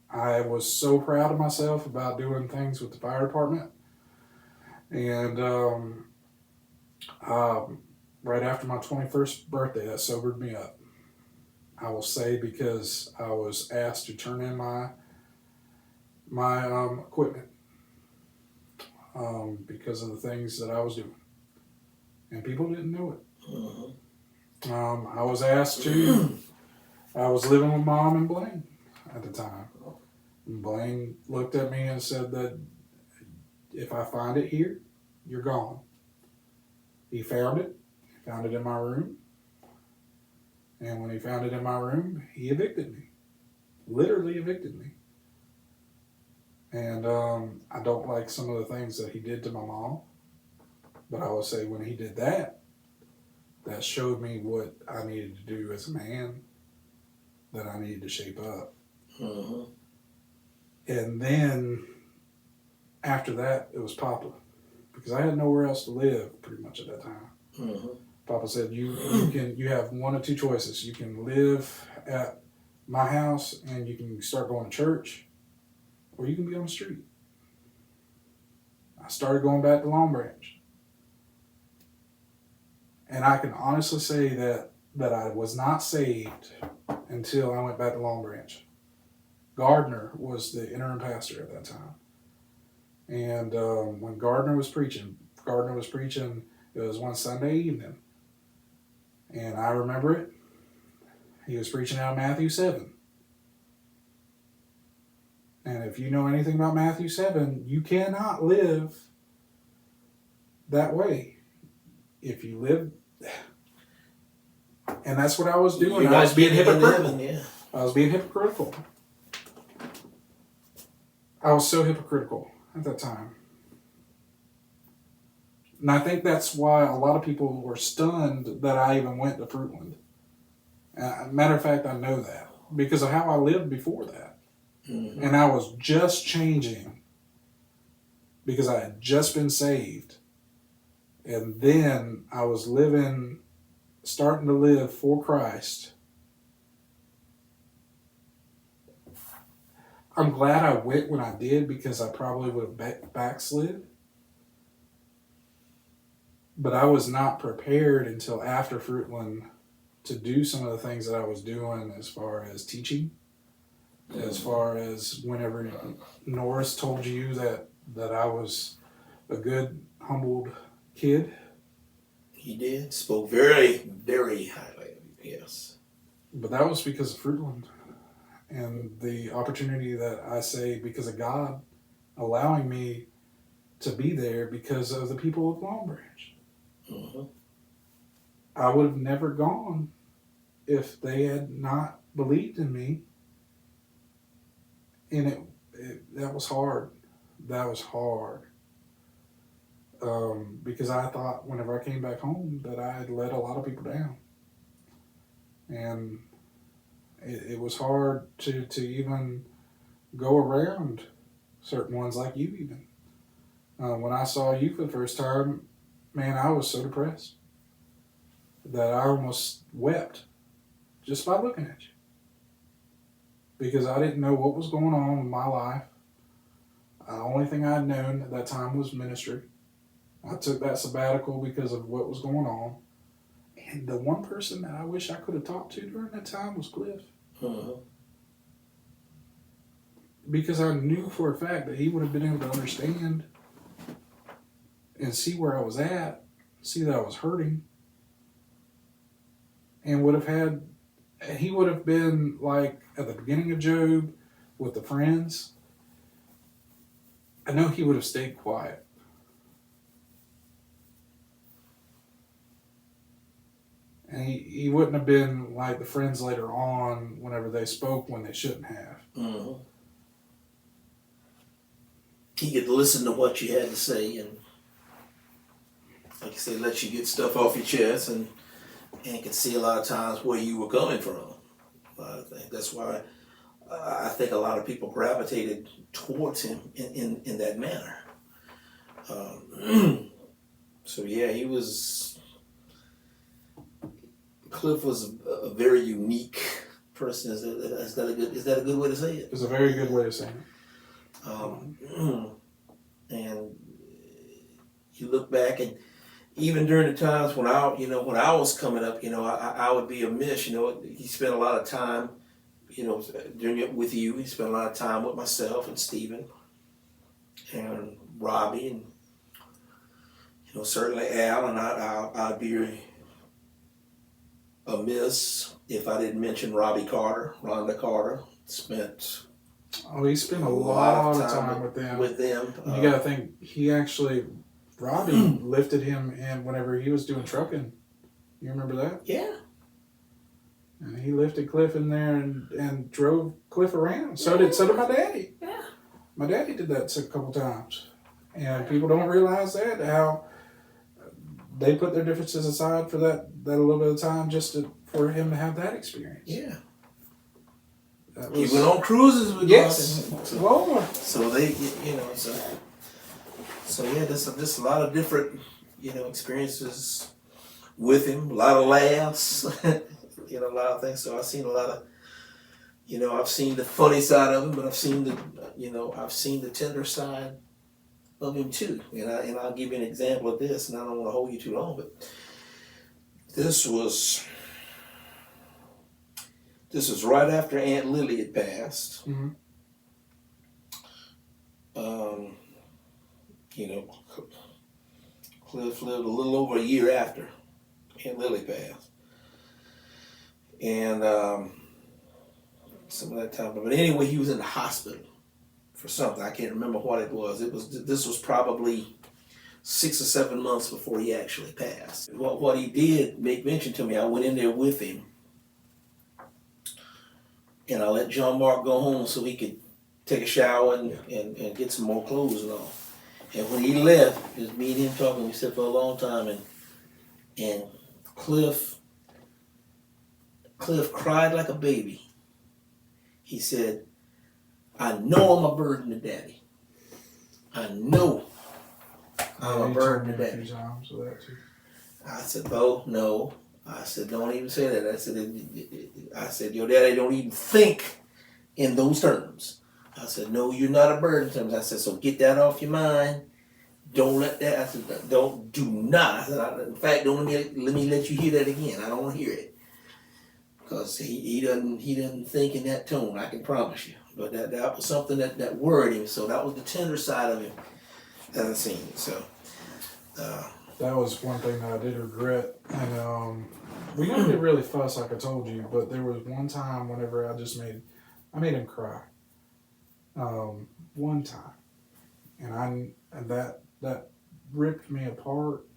I was so proud of myself about doing things with the fire department, and right after my 21st birthday, that sobered me up. I will say, because I was asked to turn in my equipment because of the things that I was doing, and people didn't know it. I was asked to. I was living with Mom and Blaine at the time. And Blaine looked at me and said that if I find it here, you're gone. He found it. He found it in my room. And when he found it in my room, he evicted me. Literally evicted me. And I don't like some of the things that he did to my mom. But I will say, when he did that, that showed me what I needed to do as a man, that I needed to shape up. And then after that, it was Papa, because I had nowhere else to live pretty much at that time. Papa said, you have one of two choices. You can live at my house and you can start going to church, or you can be on the street. I started going back to Long Branch. And I can honestly say that I was not saved until I went back to Long Branch. Gardner was the interim pastor at that time. And when Gardner was preaching, it was one Sunday evening. And I remember it. He was preaching out of Matthew 7. And if you know anything about Matthew 7, you cannot live that way. If you live... And that's what I was doing. I was being hypocritical. I was being hypocritical. I was so hypocritical at that time. And I think that's why a lot of people were stunned that I even went to Fruitland. Matter of fact, I know that because of how I lived before that. And I was just changing because I had just been saved. And then I was starting to live for Christ. I'm glad I went when I did, because I probably would have backslid. But I was not prepared until after Fruitland to do some of the things that I was doing as far as teaching. As far as whenever Norris told you that I was a good, humbled kid. He did. Spoke very, very highly of you, yes. But that was because of Fruitland. And the opportunity that I say because of God allowing me to be there because of the people of Long Branch. I would have never gone if they had not believed in me. And that was hard. That was hard. Because I thought whenever I came back home that I had let a lot of people down. And it was hard to even go around certain ones like you even. When I saw you for the first time, man, I was so depressed that I almost wept just by looking at you. Because I didn't know what was going on in my life. The only thing I'd known at that time was ministry. I took that sabbatical because of what was going on. And the one person that I wish I could have talked to during that time was Cliff. Because I knew for a fact that he would have been able to understand and see where I was at, see that I was hurting, and he would have been like at the beginning of Job with the friends. I know he would have stayed quiet. And he wouldn't have been like the friends later on whenever they spoke when they shouldn't have. He could listen to what you had to say and, like you say, let you get stuff off your chest and could see a lot of times where you were coming from. A lot of things. That's why I think a lot of people gravitated towards him in that manner. So yeah, Cliff was a very unique person. Is that a good way to say it? It's a very good way of saying it. And you look back, and even during the times when I was coming up, I would be amiss. He spent a lot of time, with you. He spent a lot of time with myself and Stephen and Robbie, and certainly Al. And I'd be amiss if I didn't mention Rhonda Carter. He spent a lot of time with them. You got to think, Robbie lifted him in whenever he was doing trucking. You remember that? Yeah. And he lifted Cliff in there and drove Cliff around. So did my daddy. Yeah. My daddy did that a couple times. And people don't realize how they put their differences aside for that little bit of time for him to have that experience. Yeah. He went on cruises with yes. So they, so yeah, there's a lot of different, experiences with him. A lot of laughs, a lot of things. So I've seen a lot of, I've seen the funny side of him, but I've seen the tender side of him too. And I'll give you an example of this, and I don't want to hold you too long, but this was right after Aunt Lily had passed. Mm-hmm. Cliff lived a little over a year after Aunt Lily passed. And some of that time. But anyway, he was in the hospital for something. I can't remember what it was. This was probably 6 or 7 months before he actually passed. What he did make mention to me, I went in there with him. And I let John Mark go home so he could take a shower and get some more clothes and all. And when he left, it was me and him talking. We sat for a long time, and Cliff cried like a baby. He said, "I know I'm a burden to Daddy. I know I'm a burden to Daddy." I said, "Oh, no." I said, "Don't even say that." I said, "Your daddy don't even think in those terms." I said, "No, you're not a burden to him." I said, "So get that off your mind. Don't let that." I said, do not." I said, "In fact, don't let me let you hear that again. I don't want to hear it." Because he doesn't think in that tone, I can promise you. But that was something that worried him. So that was the tender side of him that I seen. So that was one thing that I did regret. And we didn't really fuss like I told you, but there was one time whenever I made him cry. One time. And that ripped me apart.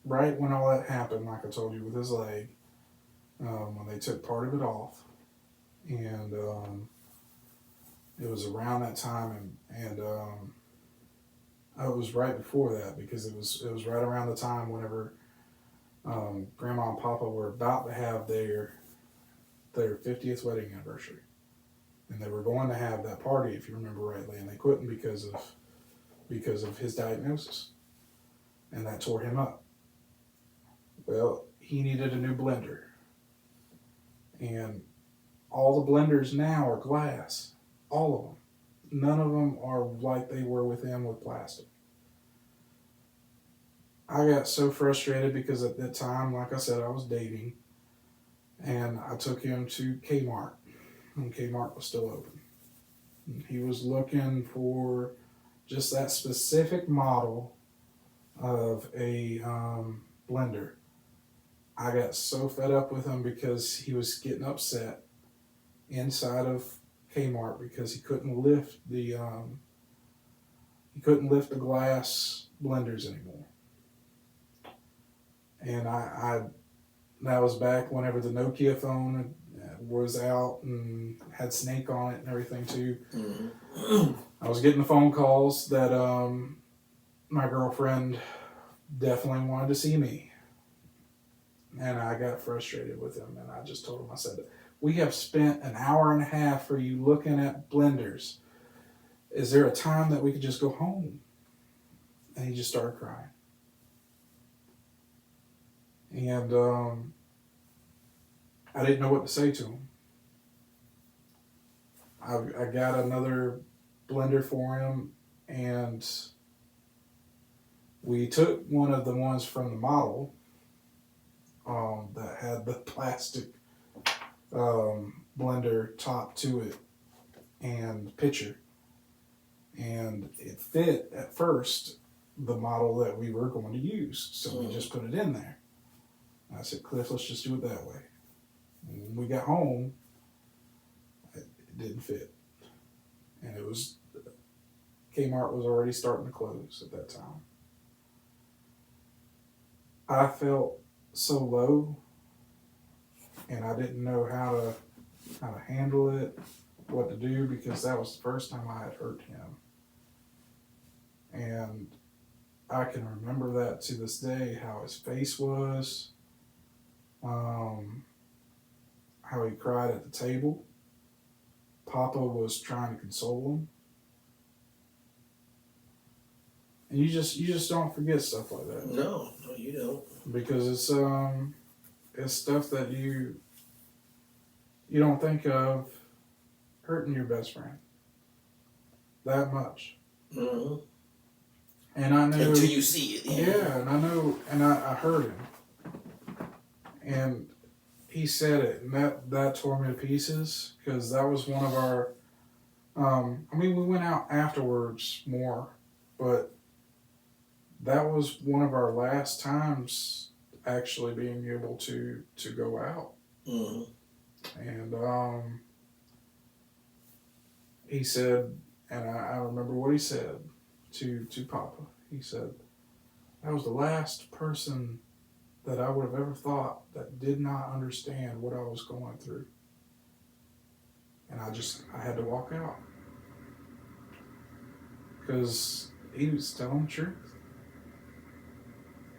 Right when all that happened, like I told you, with his leg, when they took part of it off. And it was around that time, and it was right before that, because it was right around the time whenever Grandma and Papa were about to have their 50th wedding anniversary, and they were going to have that party, if you remember rightly, and they couldn't because of his diagnosis, and that tore him up. Well, he needed a new blender, and all the blenders now are glass, all of them. None of them are like they were with him with plastic. I got so frustrated because at that time, like I said, I was dating, and I took him to Kmart, and Kmart was still open. And he was looking for just that specific model of a blender. I got so fed up with him because he was getting upset inside of Kmart because he couldn't lift the glass blenders anymore. And I that was back whenever the Nokia phone was out and had Snake on it and everything too. Mm-hmm. I was getting the phone calls that my girlfriend definitely wanted to see me. And I got frustrated with him, and I just told him, I said, "We have spent an hour and a half for you looking at blenders. Is there a time that we could just go home?" And he just started crying. And I didn't know what to say to him. I got another blender for him, and we took one of the ones from the model that had the plastic blender top to it and pitcher. And it fit at first the model that we were going to use. So we just put it in there. And I said, Cliff, let's just do it that way. And when we got home, it didn't fit. And it was, Kmart was already starting to close at that time. I felt so low, and I didn't know how to handle it, what to do, because that was the first time I had hurt him. And I can remember that to this day, how his face was, how he cried at the table. Papa was trying to console him. And you just don't forget stuff like that. No, you don't. Because it's stuff that you don't think of hurting your best friend that much. Mm-hmm. And I knew until you see it. Yeah, and I know, and I heard him, and he said it, and that tore me to pieces, because that was one of our. I mean, we went out afterwards more, but that was one of our last times actually being able to go out. Mm-hmm. And he said, and I remember what he said to Papa. He said, that was the last person that I would have ever thought that did not understand what I was going through. And I had to walk out. Because he was telling the truth.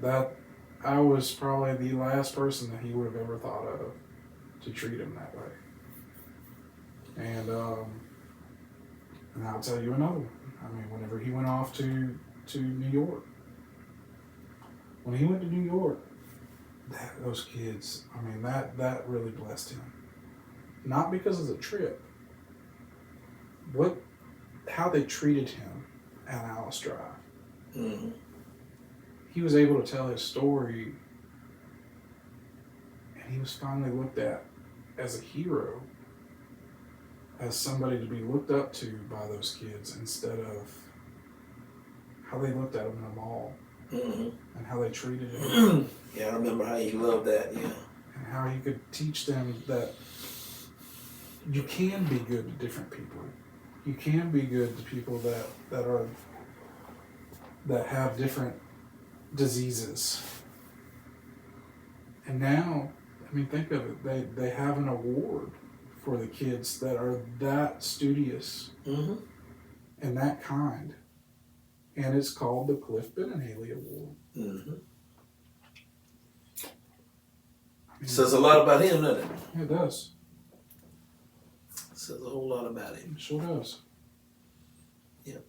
That I was probably the last person that he would have ever thought of to treat him that way. And I'll tell you another one. I mean, whenever he went off to New York. When he went to New York, those kids, I mean, that really blessed him. Not because of the trip, how they treated him at Alice Drive. Mm-hmm. He was able to tell his story, and he was finally looked at as a hero, as somebody to be looked up to by those kids, instead of how they looked at him in the mall. Mm-hmm. And how they treated him. Yeah, I remember how he loved that, yeah. And how he could teach them that you can be good to different people. You can be good to people that have different diseases. And now, I mean, think of it. They have an award for the kids that are that studious mm-hmm. and that kind. And it's called the Cliff Benenhaley Award. Mm-hmm. I mean, says a lot about him, doesn't it? It does. Says a whole lot about him. It sure does. Yep.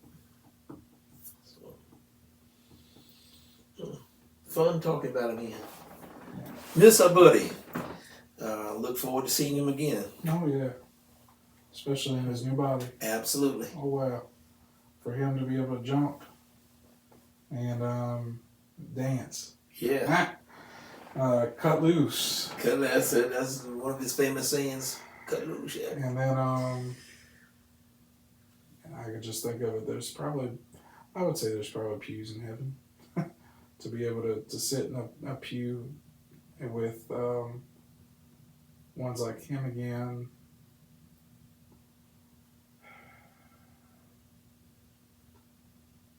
So, fun talking about him again. Miss our buddy. Look forward to seeing him again. Oh, yeah. Especially in his new body. Absolutely. Oh, wow. For him to be able to jump and dance. Yeah. Cut loose. That's one of his famous sayings. Cut loose, yeah. And then, and I could just think of it, I would say there's probably pews in heaven. To be able to sit in a pew with ones like him again.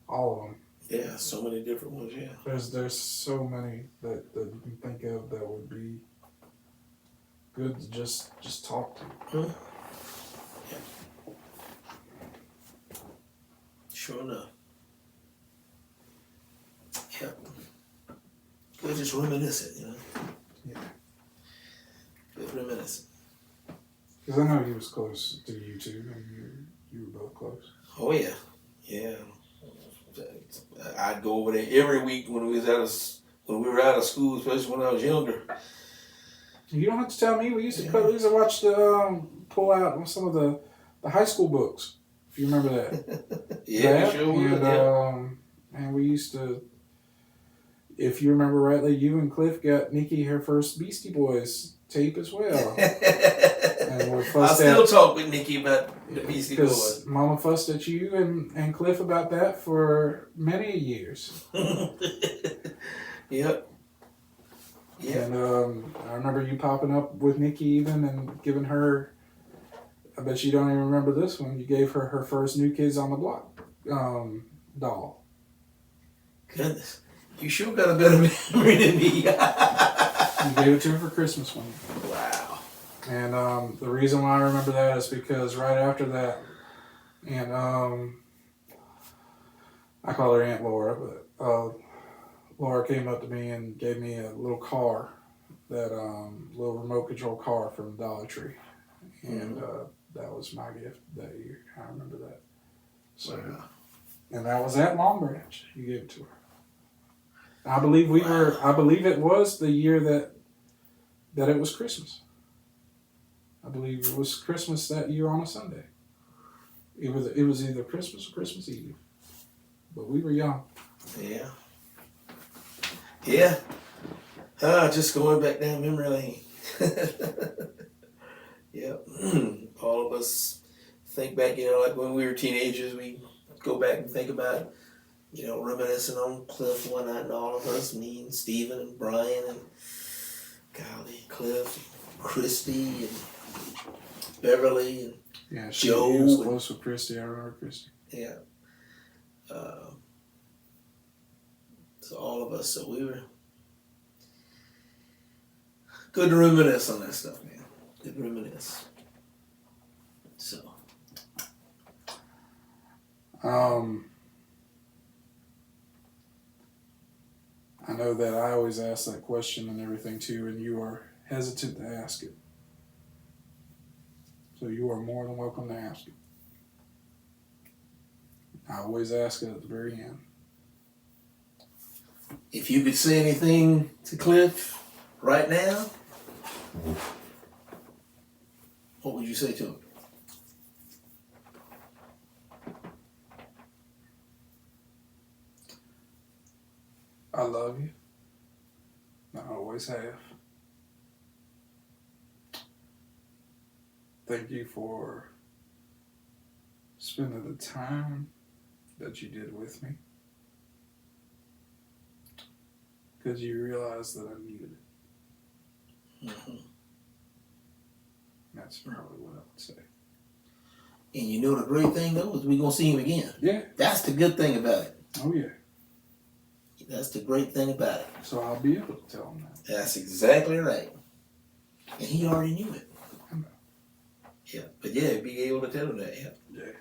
All of them. Yeah, so many different ones, yeah. There's so many that you can think of that would be good to just talk to. Hmm? Yeah. Sure enough. Yeah. Good, just reminiscent, you know? Yeah. Good reminiscent. Because I know he was close to you too, and you were both close. Oh, yeah. Yeah. I'd go over there every week when we were out of school, especially when I was younger. You don't have to tell me. We used to watch the pull out some of the high school books. If you remember that. Yeah, we sure would. And we used to. If you remember rightly, you and Cliff got Nikki her first Beastie Boys tape as well. And I still talk with Nikki about the Beastie Boys. Because Mama fussed at you and Cliff about that for many years. Yep. And I remember you popping up with Nikki even and giving her, I bet you don't even remember this one, you gave her her first New Kids on the Block doll. Goodness. You sure got a better memory than me. You gave it to her for Christmas one year. Wow. And the reason why I remember that is because right after that, and I call her Aunt Laura, but Laura came up to me and gave me a little car, that little remote control car from Dollar Tree. And that was my gift that year. I remember that. So, wow. And that was at Long Branch. You gave it to her. I believe I believe it was the year that it was Christmas. I believe it was Christmas that year on a Sunday. It was either Christmas or Christmas Eve. But we were young. Yeah. Yeah. Just going back down memory lane. Yeah. All of us think back, like when we were teenagers, we go back and think about, reminiscing on Cliff one night, and all of us, me and Steven and Brian and golly, Cliff, Christy and Beverly and Joe. She was close with Christy. I remember Christy. Yeah. So all of us, so we were good to reminisce on that stuff, man. Good to reminisce. So. I know that I always ask that question and everything too, and you are hesitant to ask it. So you are more than welcome to ask it. I always ask it at the very end. If you could say anything to Cliff right now, what would you say to him? I love you. I always have. Thank you for spending the time that you did with me. Because you realized that I needed it. Mm-hmm. That's probably what I would say. And the great thing though is we're gonna see him again. Yeah. That's the good thing about it. Oh yeah. That's the great thing about it. So I'll be able to tell him that. That's exactly right. And he already knew it. I know. Yeah. But yeah, be able to tell him that, yeah. Yeah.